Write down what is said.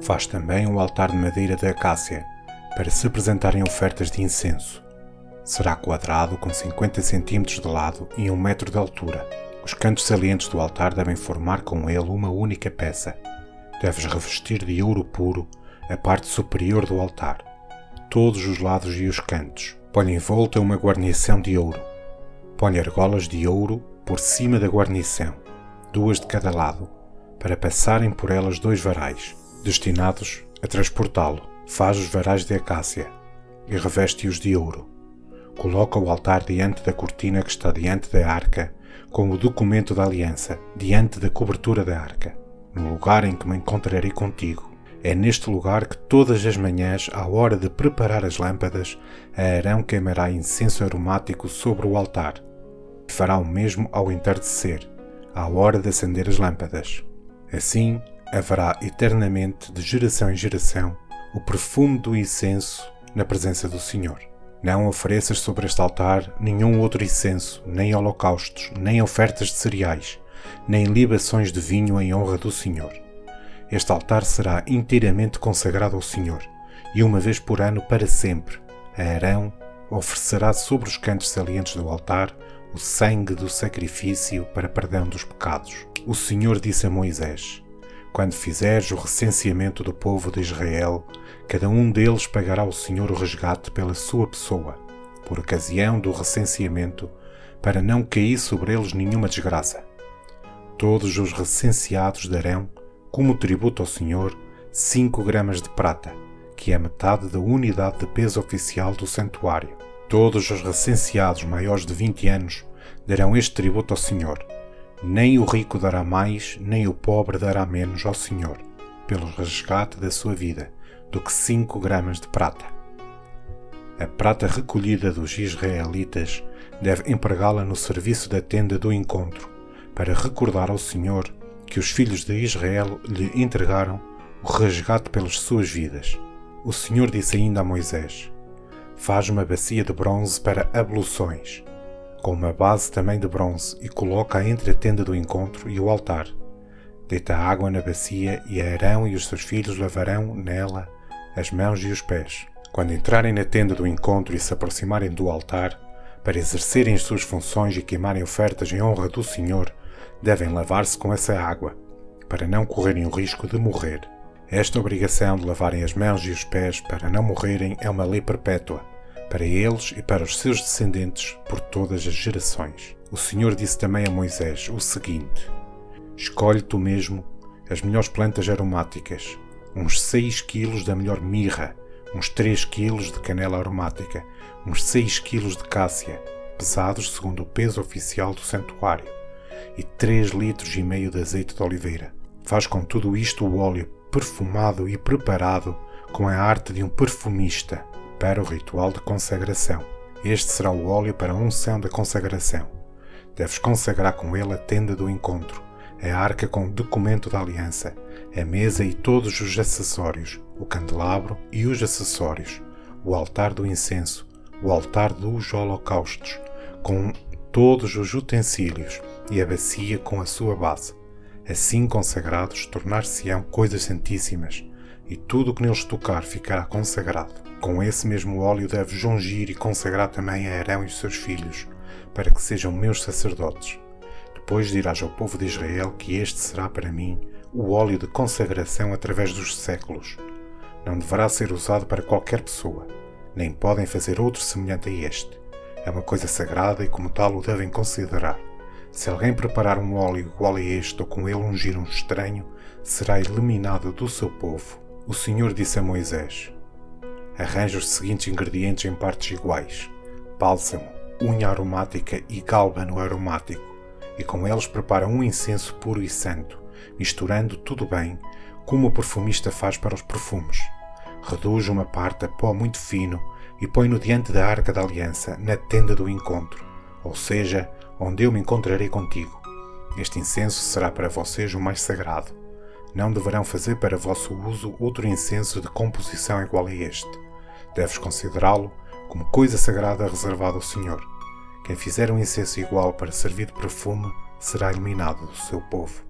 Faz também um altar de madeira de acácia, para se apresentarem ofertas de incenso. Será quadrado com 50 cm de lado e 1 metro de altura. Os cantos salientes do altar devem formar com ele uma única peça. Deves revestir de ouro puro a parte superior do altar, todos os lados e os cantos. Põe em volta uma guarnição de ouro. Põe argolas de ouro por cima da guarnição, 2 de cada lado, para passarem por elas 2 varais, destinados a transportá-lo. Faz os varais de acácia e reveste-os de ouro. Coloca o altar diante da cortina que está diante da arca, com o documento da aliança, diante da cobertura da arca, no lugar em que me encontrarei contigo. É neste lugar que todas as manhãs, à hora de preparar as lâmpadas, Arão queimará incenso aromático sobre o altar. E fará o mesmo ao entardecer, à hora de acender as lâmpadas. Assim haverá eternamente, de geração em geração, o perfume do incenso na presença do Senhor. Não ofereças sobre este altar nenhum outro incenso, nem holocaustos, nem ofertas de cereais, nem libações de vinho em honra do Senhor. Este altar será inteiramente consagrado ao Senhor, e uma vez por ano para sempre, Arão oferecerá sobre os cantos salientes do altar o sangue do sacrifício para perdão dos pecados. O Senhor disse a Moisés: quando fizeres o recenseamento do povo de Israel, cada um deles pagará ao Senhor o resgate pela sua pessoa, por ocasião do recenseamento, para não cair sobre eles nenhuma desgraça. Todos os recenseados darão, como tributo ao Senhor, 5 gramas de prata, que é metade da unidade de peso oficial do santuário. Todos os recenseados maiores de 20 anos darão este tributo ao Senhor. Nem o rico dará mais, nem o pobre dará menos ao Senhor, pelo resgate da sua vida, do que 5 gramas de prata. A prata recolhida dos israelitas deve empregá-la no serviço da tenda do encontro, para recordar ao Senhor que os filhos de Israel lhe entregaram o resgate pelas suas vidas. O Senhor disse ainda a Moisés: faz uma bacia de bronze para abluções, com uma base também de bronze, e coloca-a entre a tenda do encontro e o altar. Deita água na bacia, e Arão e os seus filhos lavarão nela as mãos e os pés. Quando entrarem na tenda do encontro e se aproximarem do altar, para exercerem as suas funções e queimarem ofertas em honra do Senhor, devem lavar-se com essa água, para não correrem o risco de morrer. Esta obrigação de lavarem as mãos e os pés para não morrerem é uma lei perpétua, para eles e para os seus descendentes por todas as gerações. O Senhor disse também a Moisés o seguinte: escolhe tu mesmo as melhores plantas aromáticas, uns 6 quilos da melhor mirra, uns 3 quilos de canela aromática, uns 6 quilos de cássia, pesados segundo o peso oficial do santuário, e 3,5 litros de azeite de oliveira. Faz com tudo isto o óleo perfumado e preparado com a arte de um perfumista, para o ritual de consagração. Este será o óleo para a unção da consagração. Deves consagrar com ele a tenda do encontro, a arca com o documento da aliança, a mesa e todos os acessórios, o candelabro e os acessórios, o altar do incenso, o altar dos holocaustos, com todos os utensílios, e a bacia com a sua base. Assim consagrados, tornar-se-ão coisas santíssimas, e tudo o que neles tocar ficará consagrado. Com esse mesmo óleo deves ungir e consagrar também a Arão e os seus filhos, para que sejam meus sacerdotes. Depois dirás ao povo de Israel que este será para mim o óleo de consagração através dos séculos. Não deverá ser usado para qualquer pessoa, nem podem fazer outro semelhante a este. É uma coisa sagrada e como tal o devem considerar. Se alguém preparar um óleo igual a este ou com ele ungir um estranho, será eliminado do seu povo. O Senhor disse a Moisés: arranja os seguintes ingredientes em partes iguais: bálsamo, unha aromática e gálbano aromático, e com eles prepara um incenso puro e santo, misturando tudo bem, como o perfumista faz para os perfumes. Reduz uma parte a pó muito fino e põe-no diante da arca da aliança, na tenda do encontro, ou seja, onde eu me encontrarei contigo. Este incenso será para vocês o mais sagrado. Não deverão fazer para vosso uso outro incenso de composição igual a este. Deves considerá-lo como coisa sagrada reservada ao Senhor. Quem fizer um incenso igual para servir de perfume será eliminado do seu povo.